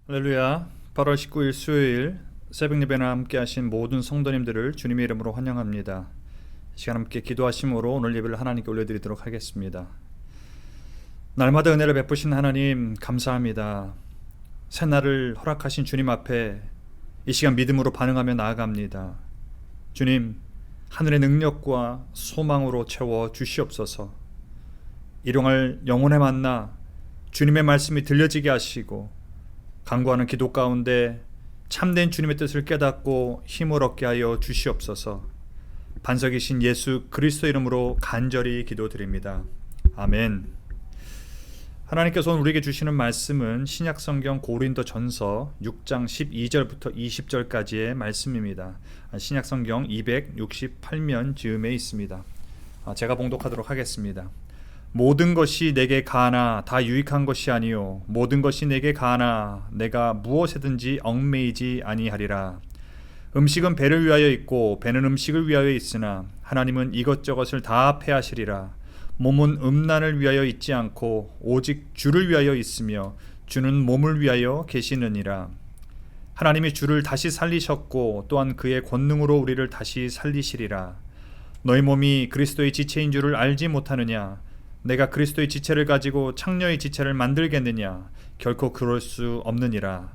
할렐루야. 8월 19일 수요일 새벽 예배나 함께 하신 모든 성도님들을 주님의 이름으로 환영합니다. 이 시간 함께 기도하심으로 오늘 예배를 하나님께 올려드리도록 하겠습니다. 날마다 은혜를 베푸신 하나님 감사합니다. 새날을 허락하신 주님 앞에 이 시간 믿음으로 반응하며 나아갑니다. 주님, 하늘의 능력과 소망으로 채워 주시옵소서. 일용할 영혼의 만나 주님의 말씀이 들려지게 하시고 간구하는 기도 가운데 참된 주님의 뜻을 깨닫고 힘을 얻게 하여 주시옵소서. 반석이신 예수 그리스도 이름으로 간절히 기도드립니다. 아멘. 하나님께서 우리에게 주시는 말씀은 신약성경 고린도전서 6장 12절부터 20절까지의 말씀입니다. 신약성경 268면 즈음에 있습니다. 제가 봉독하도록 하겠습니다. 모든 것이 내게 가하나 다 유익한 것이 아니요 모든 것이 내게 가하나 내가 무엇에든지 얽매이지 아니하리라. 음식은 배를 위하여 있고 배는 음식을 위하여 있으나 하나님은 이것저것을 다 패하시리라. 몸은 음란을 위하여 있지 않고 오직 주를 위하여 있으며 주는 몸을 위하여 계시느니라. 하나님이 주를 다시 살리셨고 또한 그의 권능으로 우리를 다시 살리시리라. 너희 몸이 그리스도의 지체인 줄을 알지 못하느냐? 내가 그리스도의 지체를 가지고 창녀의 지체를 만들겠느냐? 결코 그럴 수 없느니라.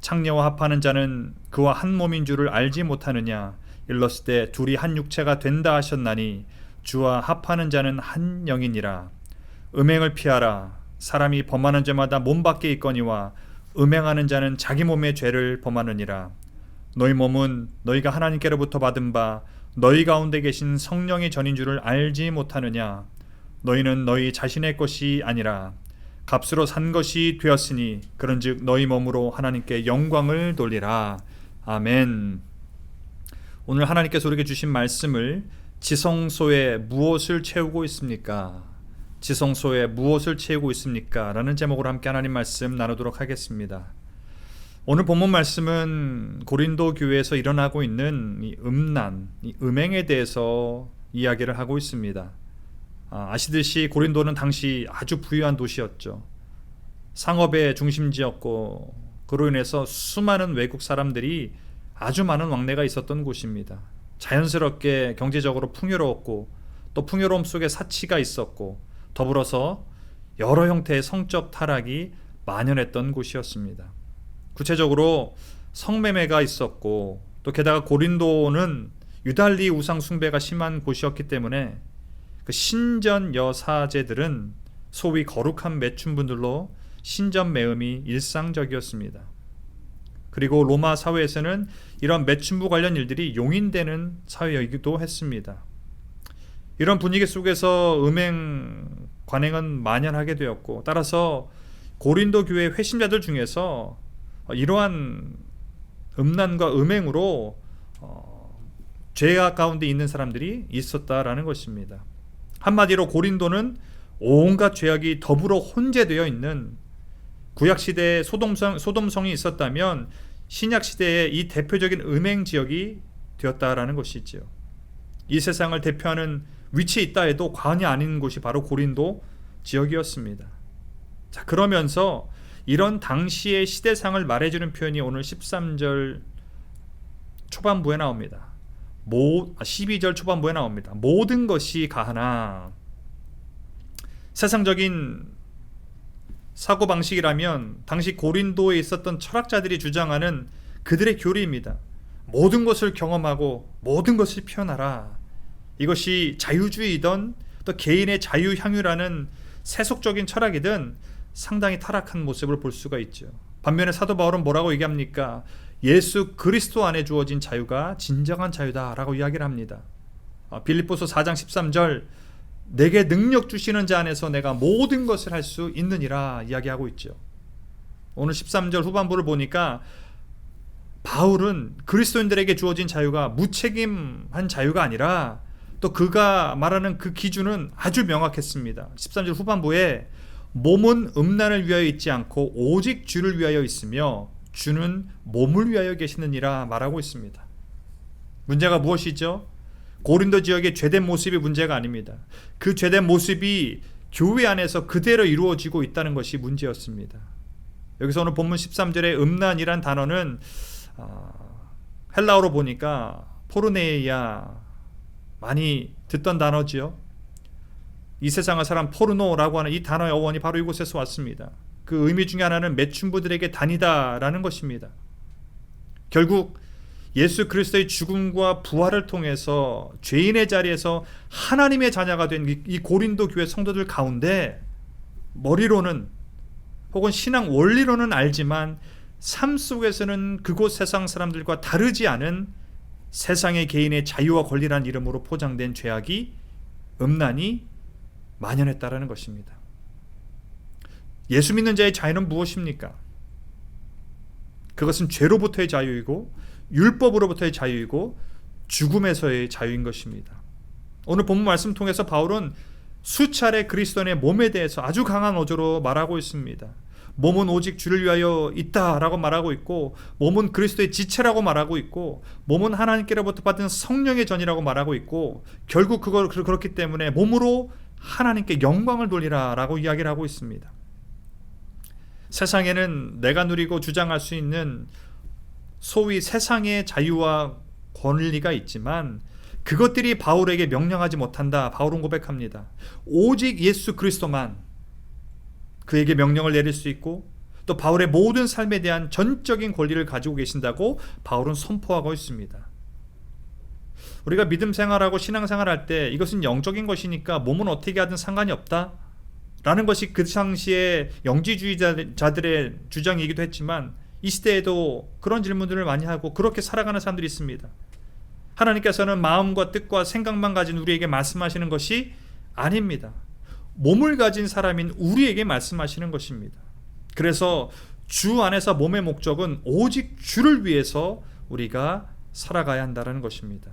창녀와 합하는 자는 그와 한 몸인 줄을 알지 못하느냐? 일렀을 둘이 한 육체가 된다 하셨나니 주와 합하는 자는 한 영이니라. 음행을 피하라. 사람이 범하는 죄마다 몸 밖에 있거니와 음행하는 자는 자기 몸의 죄를 범하느니라. 너희 몸은 너희가 하나님께로부터 받은 바 너희 가운데 계신 성령의 전인 줄을 알지 못하느냐? 너희는 너희 자신의 것이 아니라 값으로 산 것이 되었으니 그런즉 너희 몸으로 하나님께 영광을 돌리라. 아멘. 오늘 하나님께서 우리에게 주신 말씀을 지성소에 무엇을 채우고 있습니까? 지성소에 무엇을 채우고 있습니까? 라는 제목으로 함께 하나님 말씀 나누도록 하겠습니다. 오늘 본문 말씀은 고린도 교회에서 일어나고 있는 이 음란, 이 음행에 대해서 이야기를 하고 있습니다. 아시듯이 고린도는 당시 아주 부유한 도시였죠. 상업의 중심지였고 그로 인해서 수많은 외국 사람들이 아주 많은 왕래가 있었던 곳입니다. 자연스럽게 경제적으로 풍요로웠고 또 풍요로움 속에 사치가 있었고 더불어서 여러 형태의 성적 타락이 만연했던 곳이었습니다. 구체적으로 성매매가 있었고 또 게다가 고린도는 유달리 우상 숭배가 심한 곳이었기 때문에 그 신전 여사제들은 소위 거룩한 매춘분들로 신전 매음이 일상적이었습니다. 그리고 로마 사회에서는 이런 매춘부 관련 일들이 용인되는 사회이기도 했습니다. 이런 분위기 속에서 음행 관행은 만연하게 되었고 따라서 고린도 교회 회심자들 중에서 이러한 음란과 음행으로 죄악 가운데 있는 사람들이 있었다라는 것입니다. 한마디로 고린도는 온갖 죄악이 더불어 혼재되어 있는 구약시대에 소돔성이 있었다면 신약시대에 이 대표적인 음행 지역이 되었다라는 것이죠. 이 세상을 대표하는 위치에 있다 해도 과언이 아닌 곳이 바로 고린도 지역이었습니다. 자, 그러면서 이런 당시의 시대상을 말해주는 표현이 오늘 13절 초반부에 나옵니다. 12절 초반부에 나옵니다. 모든 것이 가하나. 세상적인 사고방식이라면 당시 고린도에 있었던 철학자들이 주장하는 그들의 교리입니다. 모든 것을 경험하고 모든 것을 표현하라. 이것이 자유주의이든 또 개인의 자유향유라는 세속적인 철학이든 상당히 타락한 모습을 볼 수가 있죠. 반면에 사도 바울은 뭐라고 얘기합니까? 예수 그리스도 안에 주어진 자유가 진정한 자유다라고 이야기를 합니다. 빌립보서 4장 13절 내게 능력 주시는 자 안에서 내가 모든 것을 할 수 있느니라 이야기하고 있죠. 오늘 13절 후반부를 보니까 바울은 그리스도인들에게 주어진 자유가 무책임한 자유가 아니라 또 그가 말하는 그 기준은 아주 명확했습니다. 13절 후반부에 몸은 음란을 위하여 있지 않고 오직 주를 위하여 있으며 주는 몸을 위하여 계시느니라 말하고 있습니다. 문제가 무엇이죠? 고린도 지역의 죄된 모습이 문제가 아닙니다. 그 죄된 모습이 교회 안에서 그대로 이루어지고 있다는 것이 문제였습니다. 여기서 오늘 본문 13절에 음란이란 단어는 헬라어로 보니까 포르네이아, 많이 듣던 단어지요. 이 세상을 사람 포르노라고 하는 이 단어의 어원이 바로 이곳에서 왔습니다. 그 의미 중에 하나는 매춘부들에게 다니다라는 것입니다. 결국 예수 그리스도의 죽음과 부활을 통해서 죄인의 자리에서 하나님의 자녀가 된 이 고린도 교회 성도들 가운데 머리로는 혹은 신앙 원리로는 알지만 삶 속에서는 그곳 세상 사람들과 다르지 않은 세상의 개인의 자유와 권리라는 이름으로 포장된 죄악이, 음란이 만연했다라는 것입니다. 예수 믿는 자의 자유는 무엇입니까? 그것은 죄로부터의 자유이고 율법으로부터의 자유이고 죽음에서의 자유인 것입니다. 오늘 본문 말씀 통해서 바울은 수차례 그리스도인의 몸에 대해서 아주 강한 어조로 말하고 있습니다. 몸은 오직 주를 위하여 있다라고 말하고 있고, 몸은 그리스도의 지체라고 말하고 있고, 몸은 하나님께로부터 받은 성령의 전이라고 말하고 있고, 결국 그렇기 때문에 몸으로 하나님께 영광을 돌리라라고 이야기를 하고 있습니다. 세상에는 내가 누리고 주장할 수 있는 소위 세상의 자유와 권리가 있지만 그것들이 바울에게 명령하지 못한다. 바울은 고백합니다. 오직 예수 그리스도만 그에게 명령을 내릴 수 있고 또 바울의 모든 삶에 대한 전적인 권리를 가지고 계신다고 바울은 선포하고 있습니다. 우리가 믿음 생활하고 신앙 생활할 때 이것은 영적인 것이니까 몸은 어떻게 하든 상관이 없다 라는 것이 그 당시에 영지주의자들의 주장이기도 했지만 이 시대에도 그런 질문들을 많이 하고 그렇게 살아가는 사람들이 있습니다. 하나님께서는 마음과 뜻과 생각만 가진 우리에게 말씀하시는 것이 아닙니다. 몸을 가진 사람인 우리에게 말씀하시는 것입니다. 그래서 주 안에서 몸의 목적은 오직 주를 위해서 우리가 살아가야 한다는 것입니다.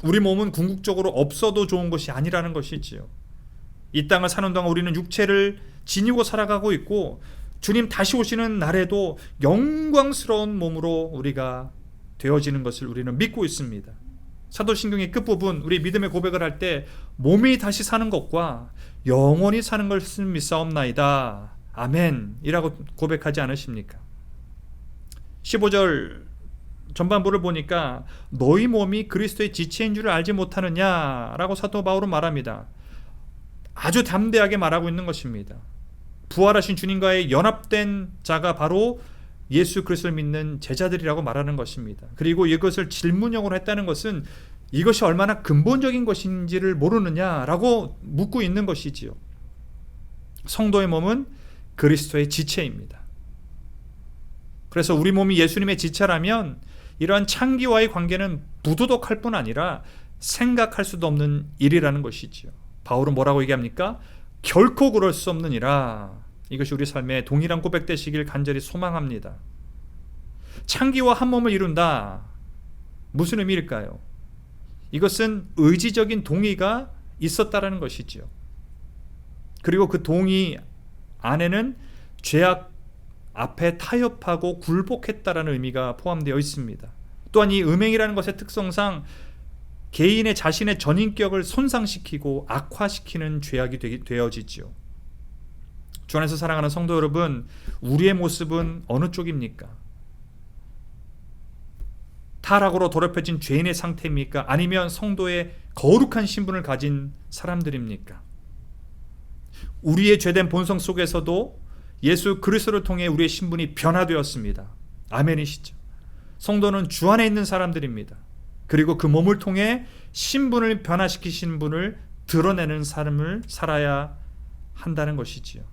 우리 몸은 궁극적으로 없어도 좋은 것이 아니라는 것이지요. 이 땅을 사는 동안 우리는 육체를 지니고 살아가고 있고 주님 다시 오시는 날에도 영광스러운 몸으로 우리가 되어지는 것을 우리는 믿고 있습니다. 사도신경의 끝부분, 우리 믿음의 고백을 할 때 몸이 다시 사는 것과 영원히 사는 것을 믿사옵나이다. 아멘 이라고 고백하지 않으십니까? 15절 전반부를 보니까 너희 몸이 그리스도의 지체인 줄을 알지 못하느냐라고 사도 바울은 말합니다. 아주 담대하게 말하고 있는 것입니다. 부활하신 주님과의 연합된 자가 바로 예수 그리스도를 믿는 제자들이라고 말하는 것입니다. 그리고 이것을 질문형으로 했다는 것은 이것이 얼마나 근본적인 것인지를 모르느냐라고 묻고 있는 것이지요. 성도의 몸은 그리스도의 지체입니다. 그래서 우리 몸이 예수님의 지체라면 이러한 창기와의 관계는 부도덕할 뿐 아니라 생각할 수도 없는 일이라는 것이지요. 바울은 뭐라고 얘기합니까? 결코 그럴 수 없느니라. 이것이 우리 삶에 동일한 고백되시길 간절히 소망합니다. 창기와 한 몸을 이룬다. 무슨 의미일까요? 이것은 의지적인 동의가 있었다라는 것이지요. 그리고 그 동의 안에는 죄악 앞에 타협하고 굴복했다라는 의미가 포함되어 있습니다. 또한 이 음행이라는 것의 특성상 개인의 자신의 전인격을 손상시키고 악화시키는 죄악이 되어지지요. 주 안에서 사랑하는 성도 여러분, 우리의 모습은 어느 쪽입니까? 타락으로 더럽혀진 죄인의 상태입니까? 아니면 성도의 거룩한 신분을 가진 사람들입니까? 우리의 죄된 본성 속에서도 예수 그리스도를 통해 우리의 신분이 변화되었습니다. 아멘이시죠? 성도는 주 안에 있는 사람들입니다. 그리고 그 몸을 통해 신분을 변화시키신 분을 드러내는 삶을 살아야 한다는 것이지요.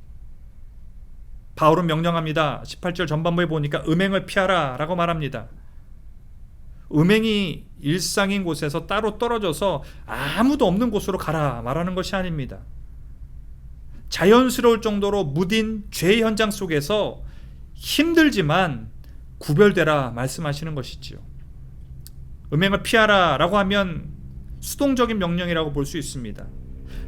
바울은 명령합니다. 18절 전반부에 보니까 음행을 피하라 라고 말합니다. 음행이 일상인 곳에서 따로 떨어져서 아무도 없는 곳으로 가라 말하는 것이 아닙니다. 자연스러울 정도로 무딘 죄의 현장 속에서 힘들지만 구별되라 말씀하시는 것이지요. 음행을 피하라 라고 하면 수동적인 명령이라고 볼 수 있습니다.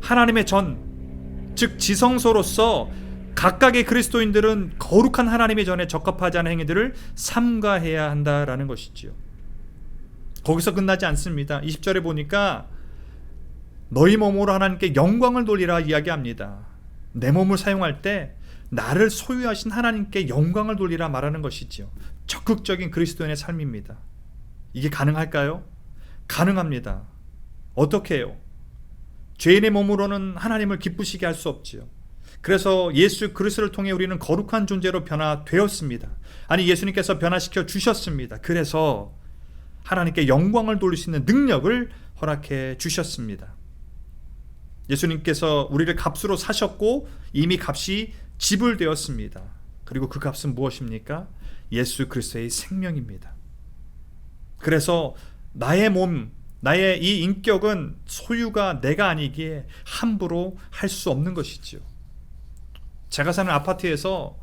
하나님의 전, 즉 지성소로서 각각의 그리스도인들은 거룩한 하나님의 전에 적합하지 않은 행위들을 삼가해야 한다라는 것이지요. 거기서 끝나지 않습니다. 20절에 보니까 너희 몸으로 하나님께 영광을 돌리라 이야기합니다. 내 몸을 사용할 때 나를 소유하신 하나님께 영광을 돌리라 말하는 것이지요. 적극적인 그리스도인의 삶입니다. 이게 가능할까요? 가능합니다. 어떻게 해요? 죄인의 몸으로는 하나님을 기쁘시게 할 수 없지요. 그래서 예수 그리스도를 통해 우리는 거룩한 존재로 변화되었습니다. 아니, 예수님께서 변화시켜 주셨습니다. 그래서 하나님께 영광을 돌릴 수 있는 능력을 허락해 주셨습니다. 예수님께서 우리를 값으로 사셨고 이미 값이 지불되었습니다. 그리고 그 값은 무엇입니까? 예수 그리스도의 생명입니다. 그래서 나의 몸, 나의 이 인격은 소유가 내가 아니기에 함부로 할 수 없는 것이지요. 제가 사는 아파트에서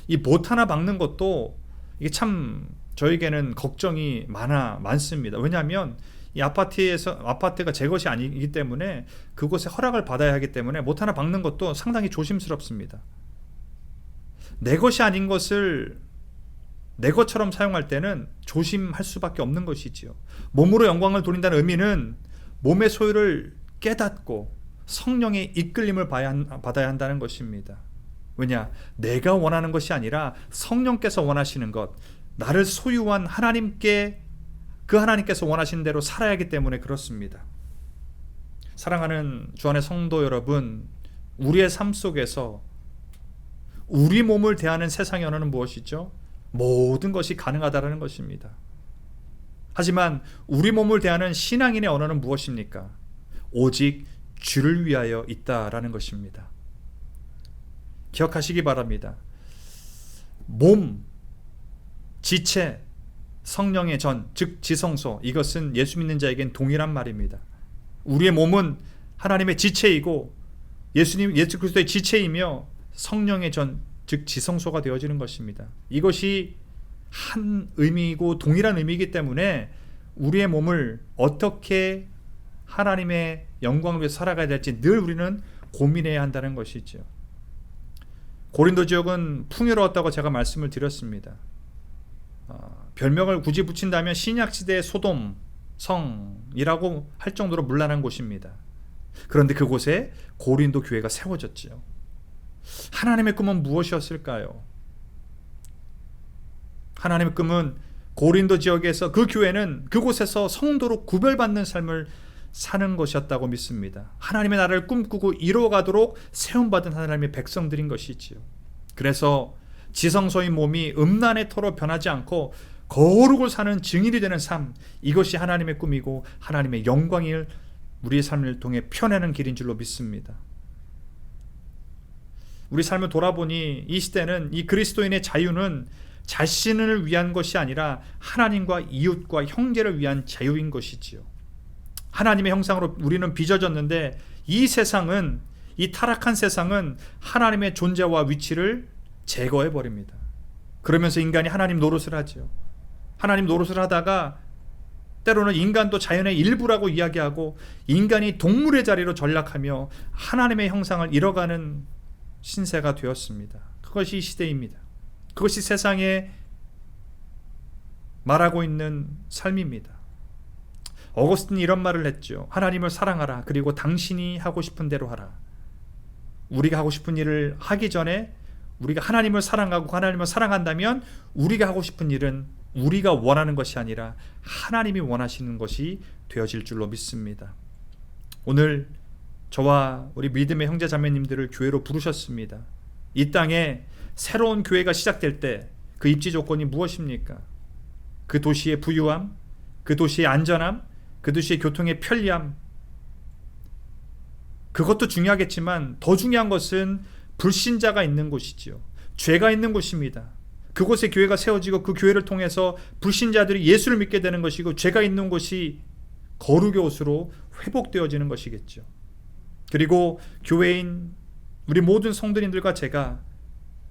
이 못 하나 박는 것도 이게 참 저에게는 걱정이 많습니다. 왜냐하면 이 아파트가 제 것이 아니기 때문에 그곳에 허락을 받아야 하기 때문에 못 하나 박는 것도 상당히 조심스럽습니다. 내 것이 아닌 것을 내 것처럼 사용할 때는 조심할 수밖에 없는 것이지요. 몸으로 영광을 돌린다는 의미는 몸의 소유를 깨닫고 성령의 이끌림을 받아야 한다는 것입니다. 왜냐? 내가 원하는 것이 아니라 성령께서 원하시는 것, 나를 소유한 그 하나님께서 원하시는 대로 살아야 하기 때문에 그렇습니다. 사랑하는 주 안의 성도 여러분, 우리의 삶 속에서 우리 몸을 대하는 세상의 언어는 무엇이죠? 모든 것이 가능하다는 것입니다. 하지만 우리 몸을 대하는 신앙인의 언어는 무엇입니까? 오직 주를 위하여 있다라는 것입니다. 기억하시기 바랍니다. 몸, 지체, 성령의 전, 즉 지성소, 이것은 예수 믿는 자에겐 동일한 말입니다. 우리의 몸은 하나님의 지체이고 예수 그리스도의 지체이며 성령의 전, 즉 지성소가 되어지는 것입니다. 이것이 한 의미이고 동일한 의미이기 때문에 우리의 몸을 어떻게 하나님의 영광을 위해서 살아가야 될지 늘 우리는 고민해야 한다는 것이죠. 고린도 지역은 풍요로웠다고 제가 말씀을 드렸습니다. 별명을 굳이 붙인다면 신약시대의 소돔 성이라고 할 정도로 문란한 곳입니다. 그런데 그곳에 고린도 교회가 세워졌지요. 하나님의 꿈은 무엇이었을까요? 하나님의 꿈은 고린도 지역에서 그 교회는 그곳에서 성도로 구별받는 삶을 사는 것이었다고 믿습니다. 하나님의 나라를 꿈꾸고 이루어가도록 세움받은 하나님의 백성들인 것이지요. 그래서 지성소인 몸이 음란의 터로 변하지 않고 거룩을 사는 증인이 되는 삶, 이것이 하나님의 꿈이고 하나님의 영광을 우리의 삶을 통해 펴내는 길인 줄로 믿습니다. 우리 삶을 돌아보니 이 시대는 이 그리스도인의 자유는 자신을 위한 것이 아니라 하나님과 이웃과 형제를 위한 자유인 것이지요. 하나님의 형상으로 우리는 빚어졌는데 이 세상은, 이 타락한 세상은 하나님의 존재와 위치를 제거해 버립니다. 그러면서 인간이 하나님 노릇을 하죠. 하나님 노릇을 하다가 때로는 인간도 자연의 일부라고 이야기하고 인간이 동물의 자리로 전락하며 하나님의 형상을 잃어가는 신세가 되었습니다. 그것이 이 시대입니다. 그것이 세상에 말하고 있는 삶입니다. 어거스틴이 이런 말을 했죠. 하나님을 사랑하라. 그리고 당신이 하고 싶은 대로 하라. 우리가 하고 싶은 일을 하기 전에 우리가 하나님을 사랑하고 하나님을 사랑한다면 우리가 하고 싶은 일은 우리가 원하는 것이 아니라 하나님이 원하시는 것이 되어질 줄로 믿습니다. 오늘 저와 우리 믿음의 형제 자매님들을 교회로 부르셨습니다. 이 땅에 새로운 교회가 시작될 때 그 입지 조건이 무엇입니까? 그 도시의 부유함, 그 도시의 안전함, 그 도시의 교통의 편리함, 그것도 중요하겠지만 더 중요한 것은 불신자가 있는 곳이지요. 죄가 있는 곳입니다. 그곳에 교회가 세워지고 그 교회를 통해서 불신자들이 예수를 믿게 되는 것이고 죄가 있는 곳이 거룩의 옷으로 회복되어지는 것이겠죠. 그리고 교회인 우리 모든 성도님들과 제가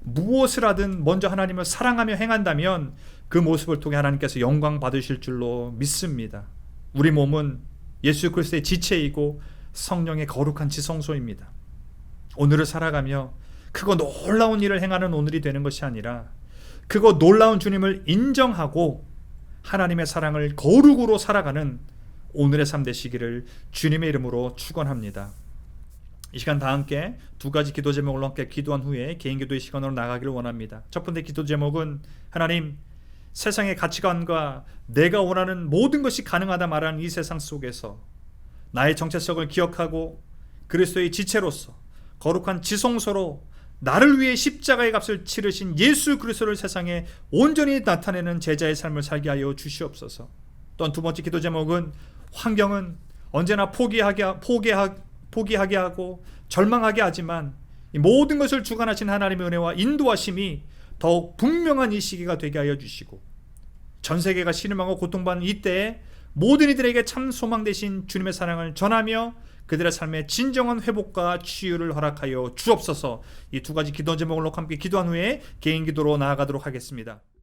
무엇을 하든 먼저 하나님을 사랑하며 행한다면 그 모습을 통해 하나님께서 영광 받으실 줄로 믿습니다. 우리 몸은 예수 그리스도의 지체이고 성령의 거룩한 지성소입니다. 오늘을 살아가며 크고 놀라운 일을 행하는 오늘이 되는 것이 아니라 그거 놀라운 주님을 인정하고 하나님의 사랑을 거룩으로 살아가는 오늘의 삶 되시기를 주님의 이름으로 축원합니다. 이 시간 다 함께 두 가지 기도 제목으로 함께 기도한 후에 개인 기도의 시간으로 나가기를 원합니다. 첫 번째 기도 제목은 하나님, 세상의 가치관과 내가 원하는 모든 것이 가능하다 말하는 이 세상 속에서 나의 정체성을 기억하고 그리스도의 지체로서 거룩한 지성소로 나를 위해 십자가의 값을 치르신 예수 그리스도를 세상에 온전히 나타내는 제자의 삶을 살게 하여 주시옵소서. 또한 두 번째 기도 제목은 환경은 언제나 포기하게 하고 절망하게 하지만 이 모든 것을 주관하신 하나님의 은혜와 인도하심이 더욱 분명한 이 시기가 되게 하여 주시고 전 세계가 신음하고 고통받는 이때에 모든 이들에게 참 소망 되신 주님의 사랑을 전하며 그들의 삶에 진정한 회복과 치유를 허락하여 주옵소서. 이 두 가지 기도 제목을 놓고 함께 기도한 후에 개인 기도로 나아가도록 하겠습니다.